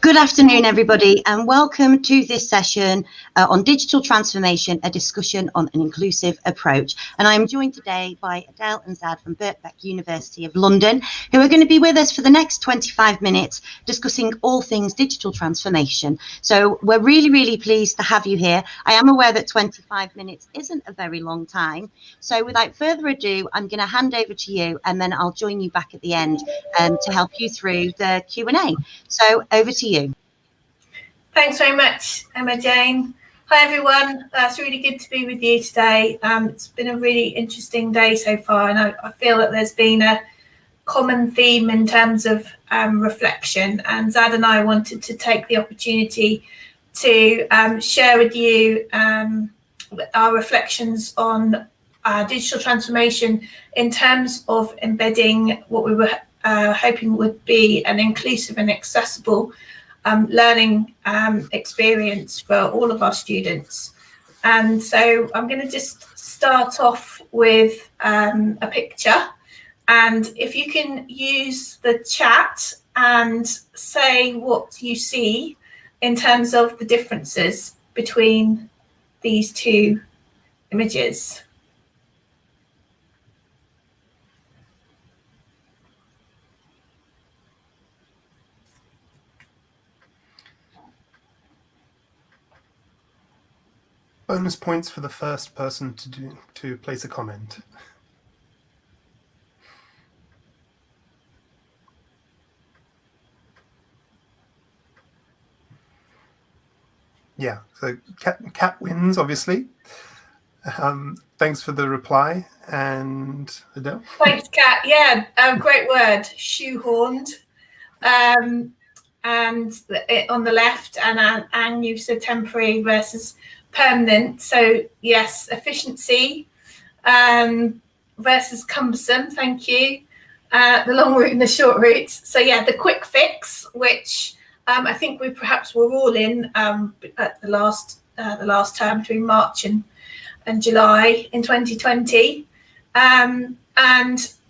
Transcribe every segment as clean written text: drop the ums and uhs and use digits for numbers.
Good afternoon, everybody, and welcome to this session on digital transformation, a discussion on an inclusive approach. And I'm joined today by Adele and Zad from Birkbeck University of London, who are going to be with us for the next 25 minutes discussing all things digital transformation. So we're really pleased to have you here. I am aware that 25 minutes isn't a very long time. So without further ado, I'm going to hand over to you, and then I'll join you back at the end to help you through the Q&A. So over to you. Thanks very much, Emma Jane. Hi everyone, it's really good to be with you today. It's been a really interesting day so far, and I feel that there's been a common theme in terms of reflection, and Zad and I wanted to take the opportunity to share with you our reflections on digital transformation in terms of embedding what we were hoping would be an inclusive and accessible learning experience for all of our students. And so I'm going to just start off with a picture, and if you can use the chat and say what you see in terms of the differences between these two images. Bonus points for the first person to place a comment. Yeah, so Kat wins, obviously. Thanks for the reply. And Adele? Thanks, Kat. Yeah, great word, shoehorned. And on the left, and you've said temporary versus permanent. So yes, efficiency versus cumbersome. Thank you. The long route and the short route. So yeah, the quick fix, which I think we perhaps were all in at the last term between March and July in 2020, and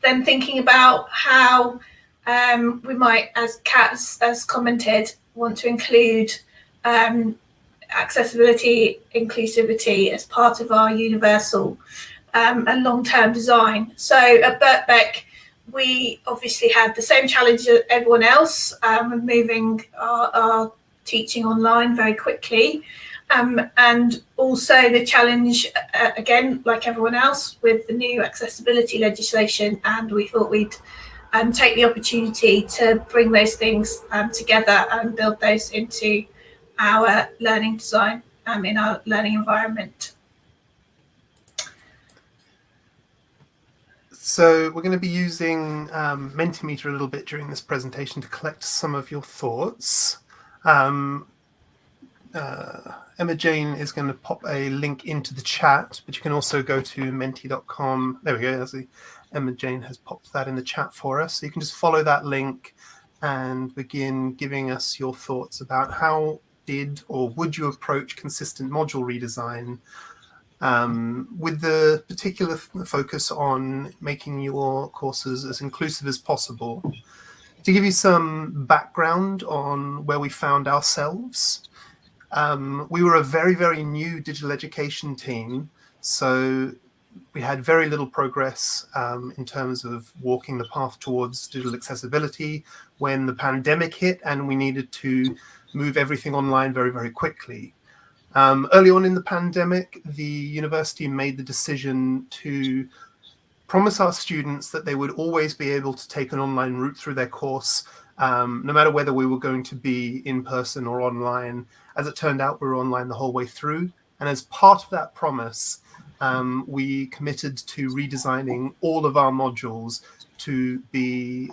then thinking about how we might, as Kat has commented, want to include accessibility, inclusivity as part of our universal and long-term design. So at Birkbeck, we obviously had the same challenge as everyone else, moving our teaching online very quickly. And also the challenge, again, like everyone else, with the new accessibility legislation, and we thought we'd take the opportunity to bring those things together and build those into our learning design in our learning environment. So we're going to be using Mentimeter a little bit during this presentation to collect some of your thoughts. Emma Jane is going to pop a link into the chat, but you can also go to menti.com. There we go. Emma Jane has popped that in the chat for us. So you can just follow that link and begin giving us your thoughts about how did or would you approach consistent module redesign with the particular focus on making your courses as inclusive as possible. To give you some background on where we found ourselves, we were a very new digital education team, so we had very little progress in terms of walking the path towards digital accessibility when the pandemic hit and we needed to move everything online very quickly. Early on in the pandemic, the university made the decision to promise our students that they would always be able to take an online route through their course, no matter whether we were going to be in person or online. As it turned out, we were online the whole way through. And as part of that promise, we committed to redesigning all of our modules to be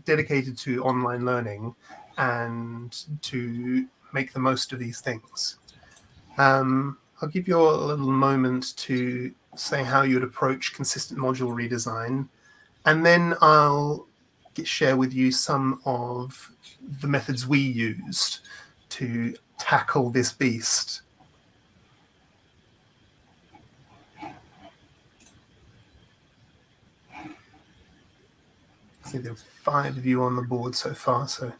dedicated to online learning and to make the most of these things. I'll give you a little moment to say how you'd approach consistent module redesign, and then I'll share with you some of the methods we used to tackle this beast. I see there are 5 of you on the board so far, so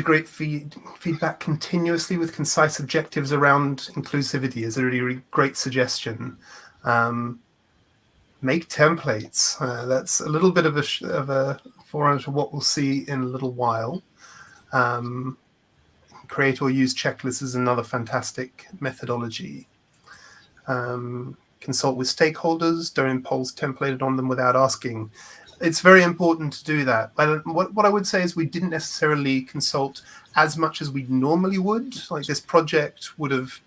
integrate feedback continuously with concise objectives around inclusivity is a really, really great suggestion. Make templates. That's a little bit of a forerunner to what we'll see in a little while. Create or use checklists is another fantastic methodology. Consult with stakeholders. Don't impose templated on them without asking. It's very important to do that. What I would say is we didn't necessarily consult as much as we normally would. Like, this project would have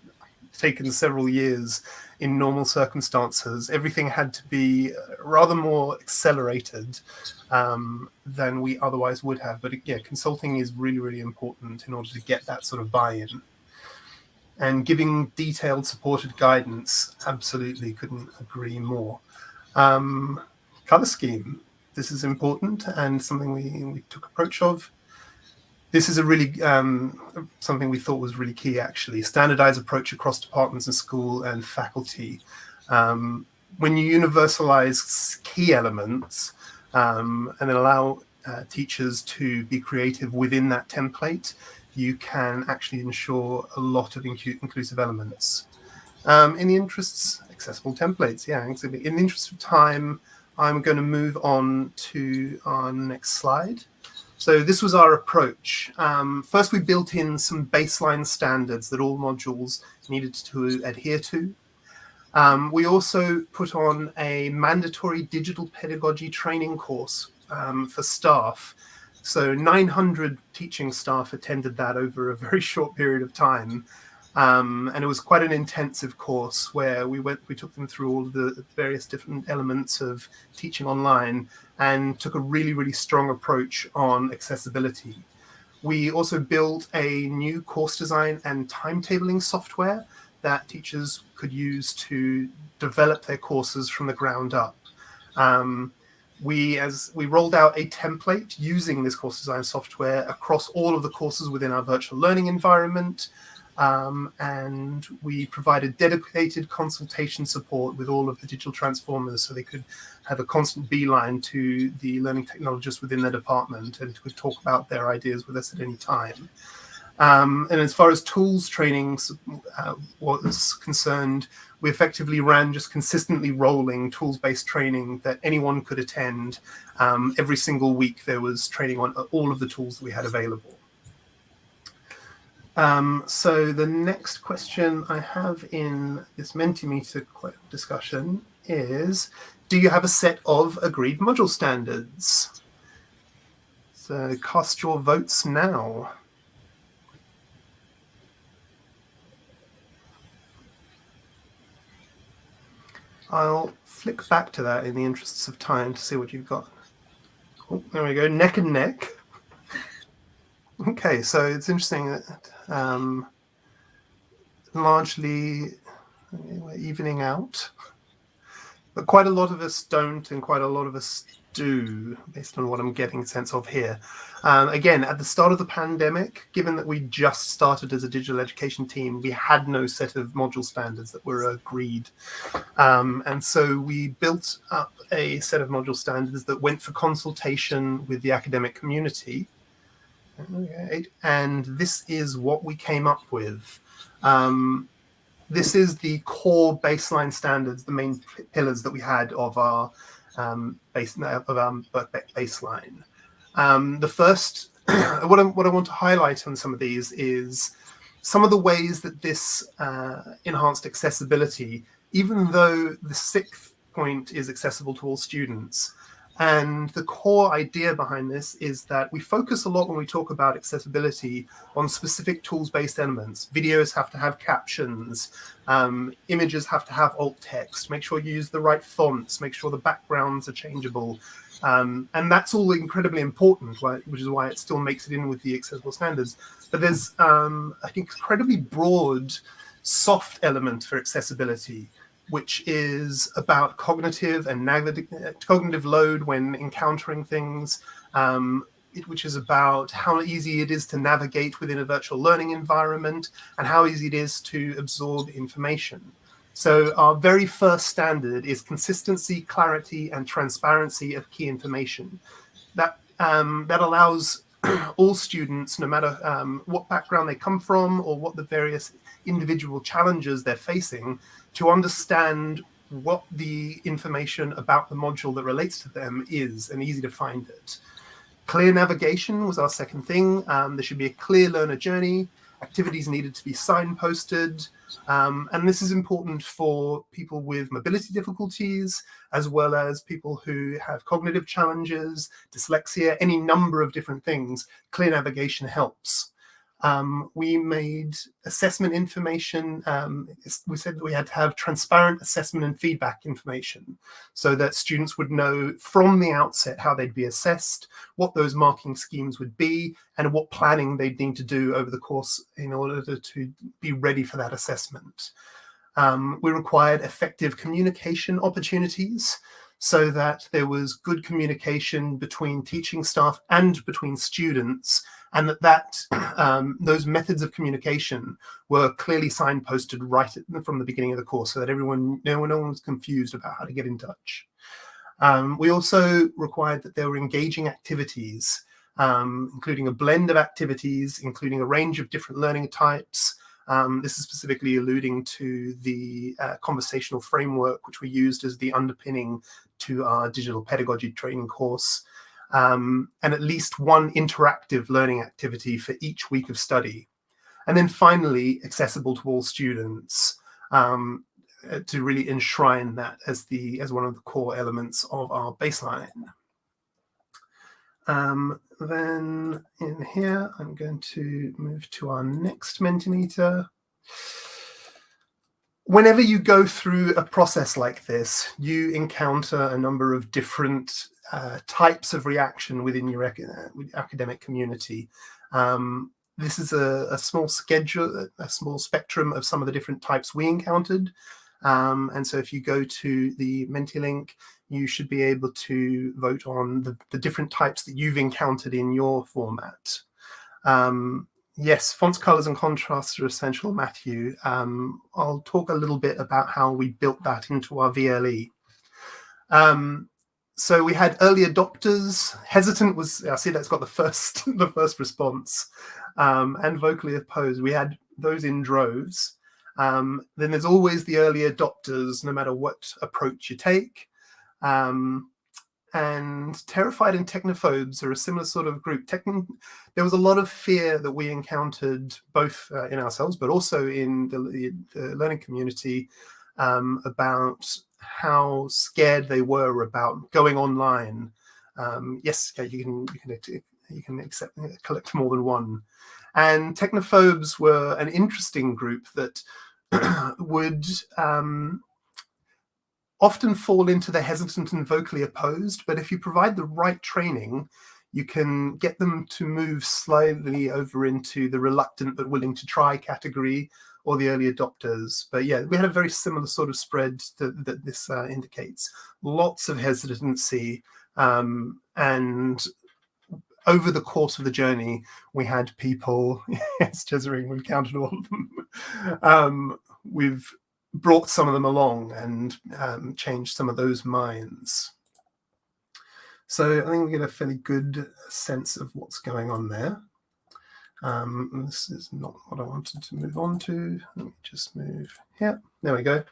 taken several years in normal circumstances. Everything had to be rather more accelerated than we otherwise would have. But yeah, consulting is really, really important in order to get that sort of buy-in. And giving detailed supported guidance, absolutely couldn't agree more. Color scheme. This is important and something we took approach of. This is a really something we thought was really key, actually. Standardized approach across departments and school and faculty. When you universalize key elements and then allow teachers to be creative within that template, you can actually ensure a lot of inclusive elements. In the interests, accessible templates, yeah. In the interest of time, I'm going to move on to our next slide. So this was our approach. First, we built in some baseline standards that all modules needed to adhere to. We also put on a mandatory digital pedagogy training course for staff. So 900 teaching staff attended that over a very short period of time. And it was quite an intensive course where we took them through all the various different elements of teaching online and took a really, really strong approach on accessibility. We also built a new course design and timetabling software that teachers could use to develop their courses from the ground up. We rolled out a template using this course design software across all of the courses within our virtual learning environment. And we provided dedicated consultation support with all of the digital transformers so they could have a constant beeline to the learning technologists within their department and could talk about their ideas with us at any time. And as far as tools training was concerned, we effectively ran just consistently rolling tools-based training that anyone could attend. Every single week there was training on all of the tools that we had available. So the next question I have in this Mentimeter discussion is, do you have a set of agreed module standards? So cast your votes now. I'll flick back to that in the interests of time to see what you've got. Oh, there we go, neck and neck. Okay, so it's interesting that largely we're evening out, but quite a lot of us don't and quite a lot of us do, based on what I'm getting a sense of here. Again, at the start of the pandemic, given that we just started as a digital education team, we had no set of module standards that were agreed. And so we built up a set of module standards that went for consultation with the academic community. Okay. And this is what we came up with. This is the core baseline standards, the main pillars that we had of our baseline. The first, what I want to highlight on some of these is some of the ways that this enhanced accessibility, even though the sixth point is accessible to all students. And the core idea behind this is that we focus a lot when we talk about accessibility on specific tools-based elements. Videos have to have captions, images have to have alt text, make sure you use the right fonts, make sure the backgrounds are changeable. And that's all incredibly important, which is why it still makes it in with the accessible standards. But there's an incredibly broad, soft element for accessibility, which is about cognitive and cognitive load when encountering things, which is about how easy it is to navigate within a virtual learning environment and how easy it is to absorb information. So our very first standard is consistency, clarity, and transparency of key information. That allows all students, no matter what background they come from or what the various individual challenges they're facing, to understand what the information about the module that relates to them is and easy to find it. Clear navigation was our second thing. There should be a clear learner journey. Activities needed to be signposted. And this is important for people with mobility difficulties, as well as people who have cognitive challenges, dyslexia, any number of different things. Clear navigation helps. We made assessment information. We said that we had to have transparent assessment and feedback information so that students would know from the outset how they'd be assessed, what those marking schemes would be, and what planning they'd need to do over the course in order to be ready for that assessment. We required effective communication opportunities so that there was good communication between teaching staff and between students, and those methods of communication were clearly signposted right from the beginning of the course so that no one was confused about how to get in touch. We also required that there were engaging activities, including a blend of activities, including a range of different learning types. This is specifically alluding to the conversational framework, which we used as the underpinning to our digital pedagogy training course, and at least one interactive learning activity for each week of study. And then finally, accessible to all students, to really enshrine that as one of the core elements of our baseline. Then in here, I'm going to move to our next Mentimeter. Whenever you go through a process like this, you encounter a number of different types of reaction within your academic community. This is a small spectrum of some of the different types we encountered. And so if you go to the Menti link, you should be able to vote on the different types that you've encountered in your format. Yes, fonts, colors, and contrasts are essential, Matthew. I'll talk a little bit about how we built that into our VLE. So we had early adopters. Hesitant was, I see that's got the first response, and vocally opposed. We had those in droves. Then there's always the early adopters, no matter what approach you take. And terrified and technophobes are a similar sort of group. There was a lot of fear that we encountered both in ourselves, but also in the learning community, about how scared they were about going online. Yes, you can collect more than one. And technophobes were an interesting group that would often fall into the hesitant and vocally opposed, but if you provide the right training, you can get them to move slightly over into the reluctant but willing to try category, or the early adopters. But yeah, we had a very similar sort of spread that this indicates. Lots of hesitancy, and over the course of the journey, we had people, yes, Jezreel, we've counted all of them. We've brought some of them along and changed some of those minds. So I think we get a fairly good sense of what's going on there. This is not what I wanted to move on to. Let me just move here. There we go.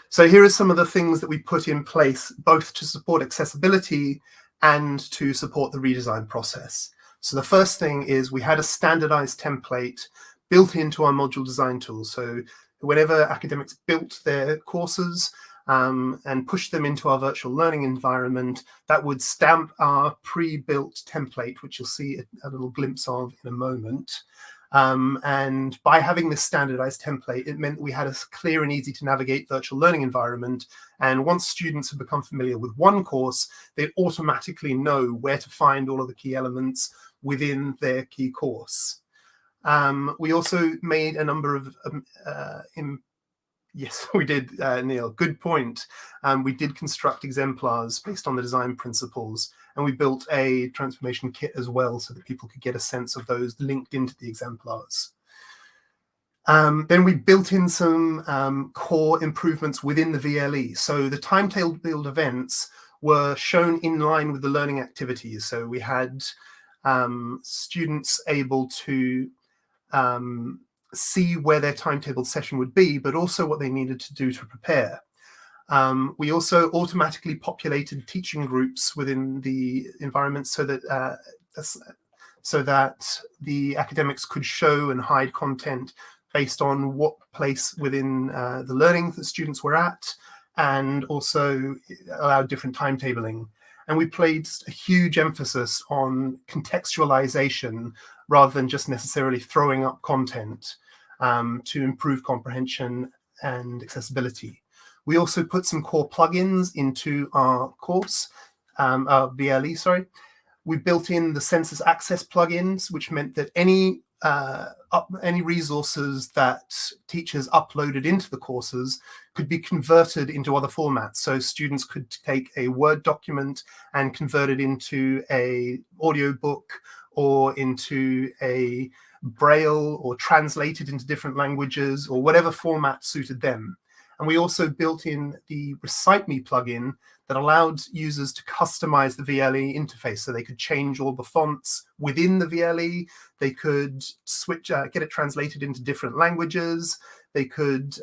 So here are some of the things that we put in place, both to support accessibility and to support the redesign process. So the first thing is we had a standardized template built into our module design tool. So whenever academics built their courses and pushed them into our virtual learning environment, that would stamp our pre-built template, which you'll see a little glimpse of in a moment. And by having this standardized template, it meant we had a clear and easy to navigate virtual learning environment. And once students have become familiar with one course, they automatically know where to find all of the key elements within their key course. We also made a number of, yes, we did, Neil, good point. We did construct exemplars based on the design principles, and we built a transformation kit as well so that people could get a sense of those linked into the exemplars. Then we built in some core improvements within the VLE. So the timetabled events were shown in line with the learning activities. So we had students able to see where their timetabled session would be, but also what they needed to do to prepare. We also automatically populated teaching groups within the environment so that the academics could show and hide content based on what place within the learning that students were at, and also allowed different timetabling. And we placed a huge emphasis on contextualization rather than just necessarily throwing up content to improve comprehension and accessibility. We also put some core plugins into our course, our VLE, sorry. We built in the census access plugins, which meant that any resources that teachers uploaded into the courses could be converted into other formats. So students could take a Word document and convert it into a audiobook or into a Braille, or translate it into different languages, or whatever format suited them. And we also built in the Recite Me plugin that allowed users to customize the VLE interface, so they could change all the fonts within the VLE. They could switch, get it translated into different languages. They could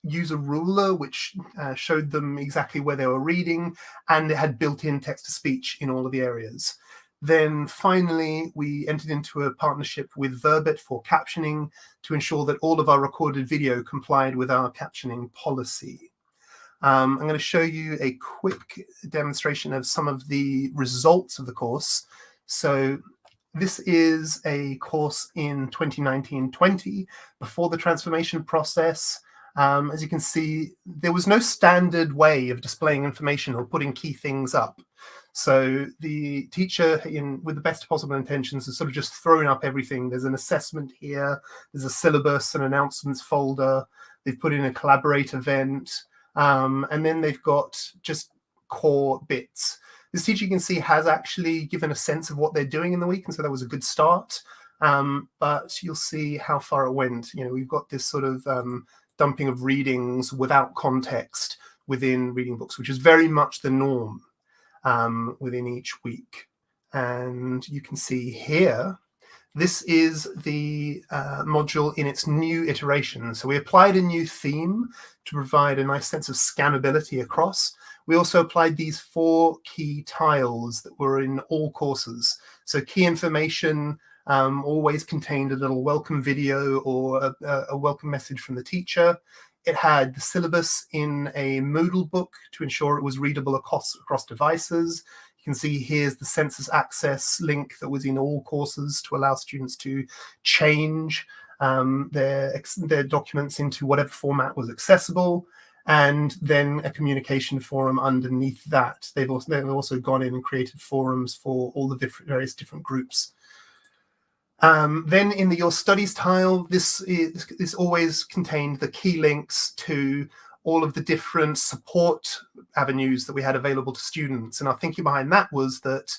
use a ruler which showed them exactly where they were reading, and it had built-in text-to-speech in all of the areas. Then finally, we entered into a partnership with Verbit for captioning to ensure that all of our recorded video complied with our captioning policy. I'm going to show you a quick demonstration of some of the results of the course. So this is a course in 2019-20, before the transformation process. As you can see, there was no standard way of displaying information or putting key things up. So the teacher, with the best possible intentions, has sort of just thrown up everything. There's an assessment here, there's a syllabus, an announcements folder, they've put in a collaborate event, and then they've got just core bits. This teacher, you can see, has actually given a sense of what they're doing in the week, and so that was a good start. But you'll see how far it went. You know, we've got this sort of dumping of readings without context within reading books, which is very much the norm within each week. And you can see here, this is the module in its new iteration. So we applied a new theme to provide a nice sense of scannability across. We also applied these 4 key tiles that were in all courses. So key information always contained a little welcome video or a welcome message from the teacher. It had the syllabus in a Moodle book to ensure it was readable across devices. You can see here's the census access link that was in all courses to allow students to change their documents into whatever format was accessible. And then a communication forum underneath that. They've also gone in and created forums for all the various different groups. Then in the Your Studies tile, this always contained the key links to all of the different support avenues that we had available to students. And our thinking behind that was that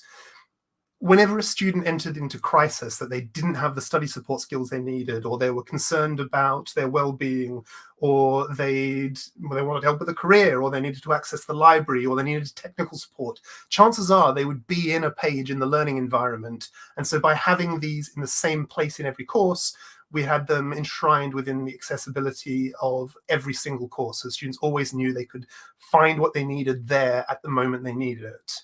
whenever a student entered into crisis, that they didn't have the study support skills they needed, or they were concerned about their well-being, or they wanted help with a career, or they needed to access the library, or they needed technical support, chances are they would be in a page in the learning environment. And so by having these in the same place in every course, we had them enshrined within the accessibility of every single course. So students always knew they could find what they needed there at the moment they needed it,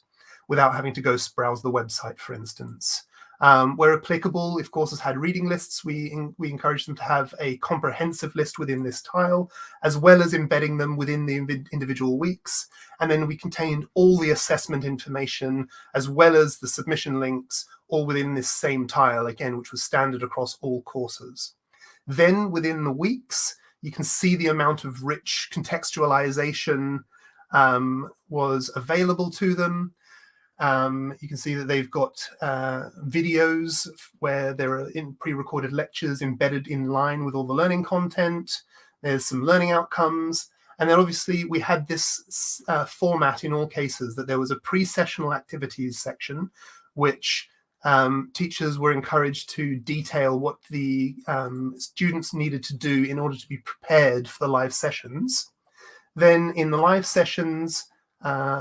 without having to go browse the website, for instance. Where applicable, if courses had reading lists, we encourage them to have a comprehensive list within this tile, as well as embedding them within the individual weeks. And then we contained all the assessment information, as well as the submission links, all within this same tile, again, which was standard across all courses. Then within the weeks, you can see the amount of rich contextualization was available to them. You can see that they've got videos where there are pre-recorded lectures embedded in line with all the learning content. There's some learning outcomes. And then obviously we had this format in all cases, that there was a pre-sessional activities section, which teachers were encouraged to detail what the students needed to do in order to be prepared for the live sessions. Then in the live sessions,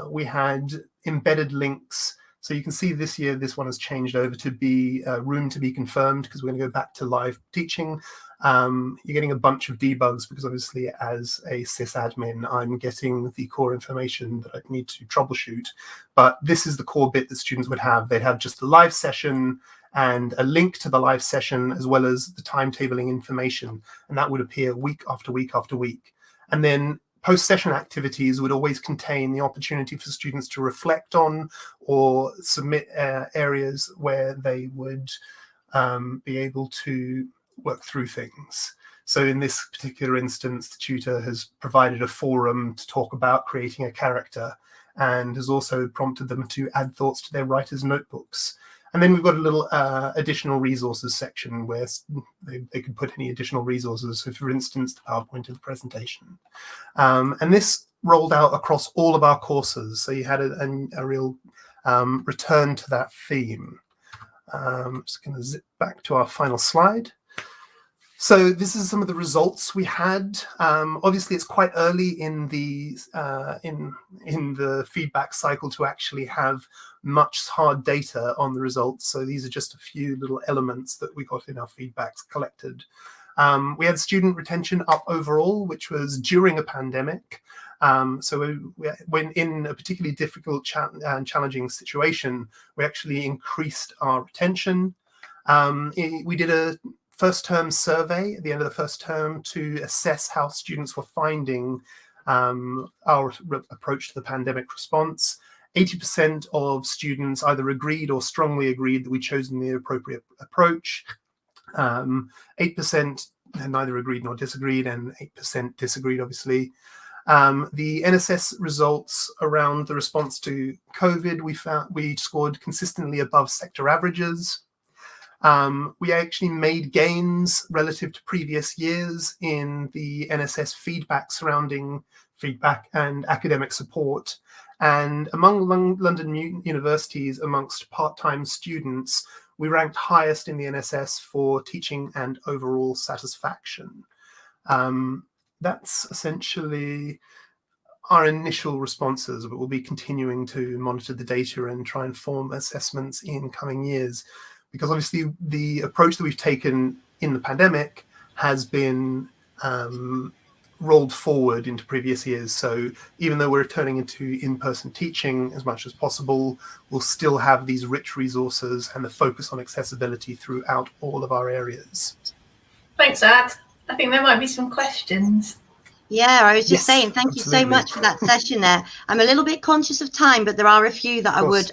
we had embedded links So you can see this year, this one has changed over to be room to be confirmed, because we're going to go back to live teaching. You're getting a bunch of debugs because obviously as a sysadmin, I'm getting the core information that I need to troubleshoot. But this is the core bit that students would have. They'd have just the live session and a link to the live session, as well as the timetabling information. And that would appear week after week after week. And then post-session activities would always contain the opportunity for students to reflect on or submit areas where they would be able to work through things. So in this particular instance, the tutor has provided a forum to talk about creating a character, and has also prompted them to add thoughts to their writer's notebooks. And then we've got a little additional resources section where they could put any additional resources. So for instance, the PowerPoint of the presentation. And this rolled out across all of our courses. So you had a real return to that theme. I'm just going to zip back to our final slide. So this is some of the results we had. Obviously, it's quite early in the feedback cycle to actually have much hard data on the results. So these are just a few little elements that we got in our feedbacks collected. We had student retention up overall, which was during a pandemic. So when in a particularly difficult and challenging situation, we actually increased our retention. We did a first term survey at the end of the first term to assess how students were finding our approach to the pandemic response. 80% of students either agreed or strongly agreed that we'd chosen the appropriate approach. 8% neither agreed nor disagreed, and 8% disagreed, obviously. The NSS results around the response to COVID, we scored consistently above sector averages. We actually made gains relative to previous years in the NSS feedback surrounding feedback and academic support. And among London universities, amongst part-time students, we ranked highest in the NSS for teaching and overall satisfaction. That's essentially our initial responses, but we'll be continuing to monitor the data and try and form assessments in coming years. Because obviously the approach that we've taken in the pandemic has been rolled forward into previous years. So even though we're turning into in-person teaching as much as possible, we'll still have these rich resources and the focus on accessibility throughout all of our areas. Thanks, Zad. I think there might be some questions. Yeah, I was just saying, thank absolutely. you so much for that session there. I'm a little bit conscious of time, but there are a few that I would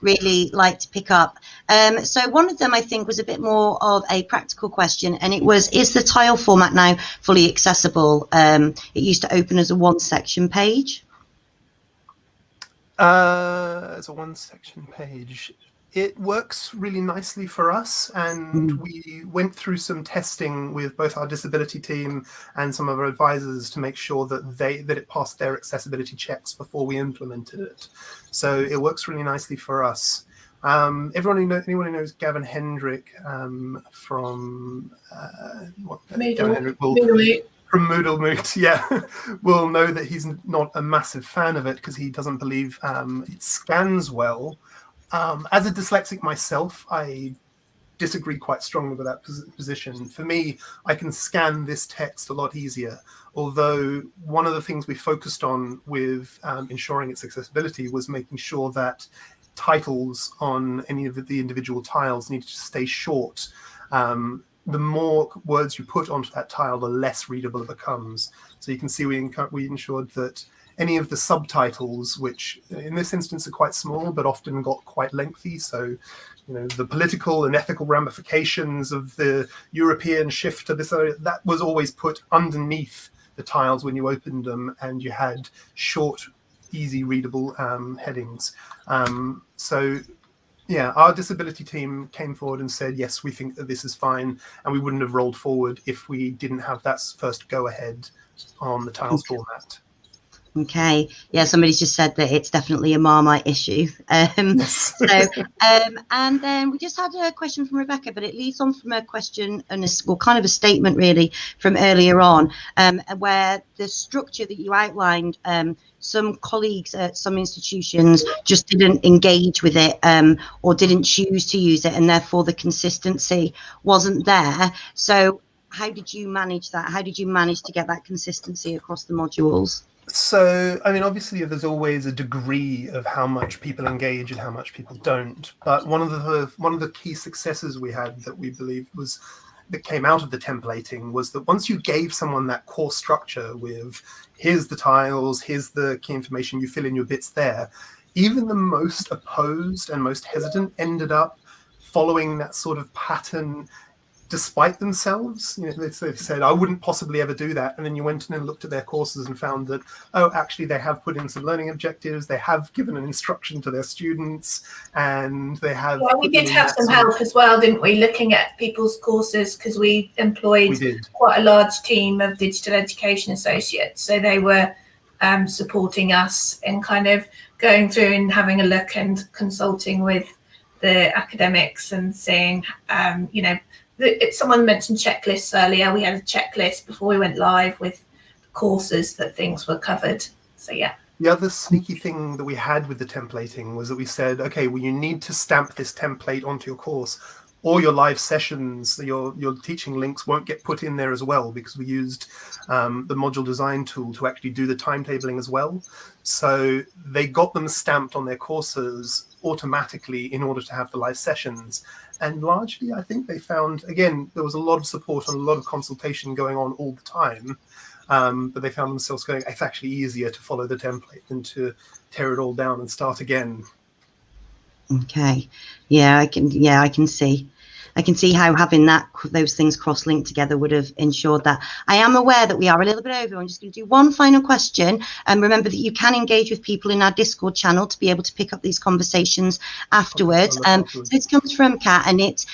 really like to pick up. So one of them, I think, was a bit more of a practical question, and it was, is the tile format now fully accessible? It used to open as a one-section page. As a one-section page. It works really nicely for us, and we went through some testing with both our disability team and some of our advisors to make sure that it passed their accessibility checks before we implemented it. So it works really nicely for us. Anyone who knows Gavin Hendrick from Gavin Hendrick from Moodle Moot, will know that he's not a massive fan of it because he doesn't believe it scans well. As a dyslexic myself, I disagree quite strongly with that position. For me, I can scan this text a lot easier, although one of the things we focused on with ensuring its accessibility was making sure that titles on any of the individual tiles needed to stay short. The more words you put onto that tile, the less readable it becomes. So you can see we ensured that any of the subtitles, which in this instance are quite small, but often got quite lengthy. So, the political and ethical ramifications of the European shift to this area, that was always put underneath the tiles when you opened them, and you had short, easy readable headings. Our disability team came forward and said, yes, we think that this is fine, and we wouldn't have rolled forward if we didn't have that first go ahead on the tiles format. Okay. Yeah, somebody's just said that it's definitely a Marmite issue. Yes. And then we just had a question from Rebecca, but it leads on from a question and kind of a statement really from earlier on, where the structure that you outlined, some colleagues at some institutions just didn't engage with it, or didn't choose to use it, and therefore the consistency wasn't there. So how did you manage that? How did you manage to get that consistency across the modules? So, I mean, obviously, there's always a degree of how much people engage and how much people don't. But one of the key successes we had that we believe that came out of the templating was that once you gave someone that core structure with here's the tiles, here's the key information, you fill in your bits there, even the most opposed and most hesitant ended up following that sort of pattern despite themselves. You know, they said, I wouldn't possibly ever do that. And then you went in and looked at their courses and found that, oh, actually, they have put in some learning objectives. They have given an instruction to their students, and they have... Yeah, we did have some help as well, didn't we? Looking at people's courses, because we employed quite a large team of digital education associates. So they were supporting us in kind of going through and having a look and consulting with the academics and saying, you know, someone mentioned checklists earlier. We had a checklist before we went live with courses that things were covered. So yeah. The other sneaky thing that we had with the templating was that we said, okay, well, you need to stamp this template onto your course, or your live sessions, your teaching links won't get put in there as well, because we used the module design tool to actually do the timetabling as well. So they got them stamped on their courses automatically in order to have the live sessions. And largely, I think they found, again, there was a lot of support and a lot of consultation going on all the time. But they found themselves going, it's actually easier to follow the template than to tear it all down and start again. Okay. Yeah, I can see. I can see how having those things cross-linked together would have ensured that. I am aware that we are a little bit over. I'm just going to do one final question. And remember that you can engage with people in our Discord channel to be able to pick up these conversations afterwards. So this comes from Kat, and it's,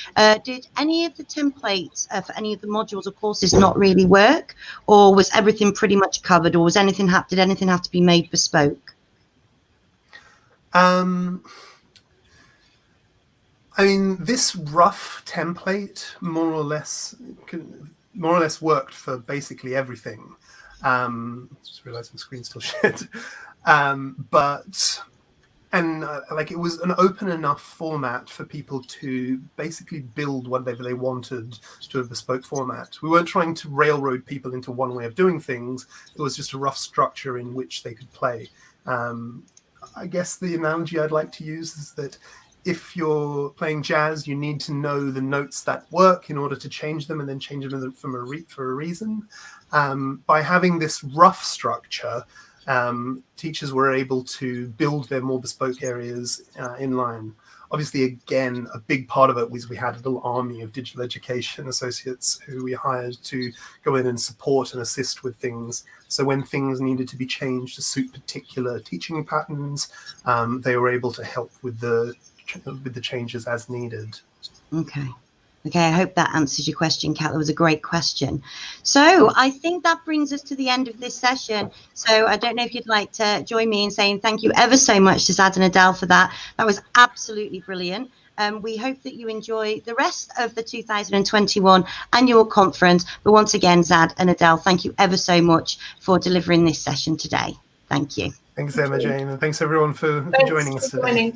did any of the templates for any of the modules or courses not really work? Or was everything pretty much covered? Or did anything have to be made bespoke? I mean, this rough template more or less worked for basically everything. Just realized my screen's still shit. Like it was an open enough format for people to basically build whatever they wanted to a bespoke format. We weren't trying to railroad people into one way of doing things. It was just a rough structure in which they could play. I guess the analogy I'd like to use is that if you're playing jazz, you need to know the notes that work in order to change them and then change them for a reason. By having this rough structure, teachers were able to build their more bespoke areas in line. Obviously, again, a big part of it was we had a little army of digital education associates who we hired to go in and support and assist with things. So when things needed to be changed to suit particular teaching patterns, they were able to help with the changes as needed. Okay, I hope that answers your question, Kat. That was a great question. So I think that brings us to the end of this session. So I don't know if you'd like to join me in saying thank you ever so much to Zad and Adele for that. That was absolutely brilliant. We hope that you enjoy the rest of the 2021 annual conference. But once again, Zad and Adele, thank you ever so much for delivering this session today. Thank you. Thanks, Emma Jane, and thanks everyone for joining us today.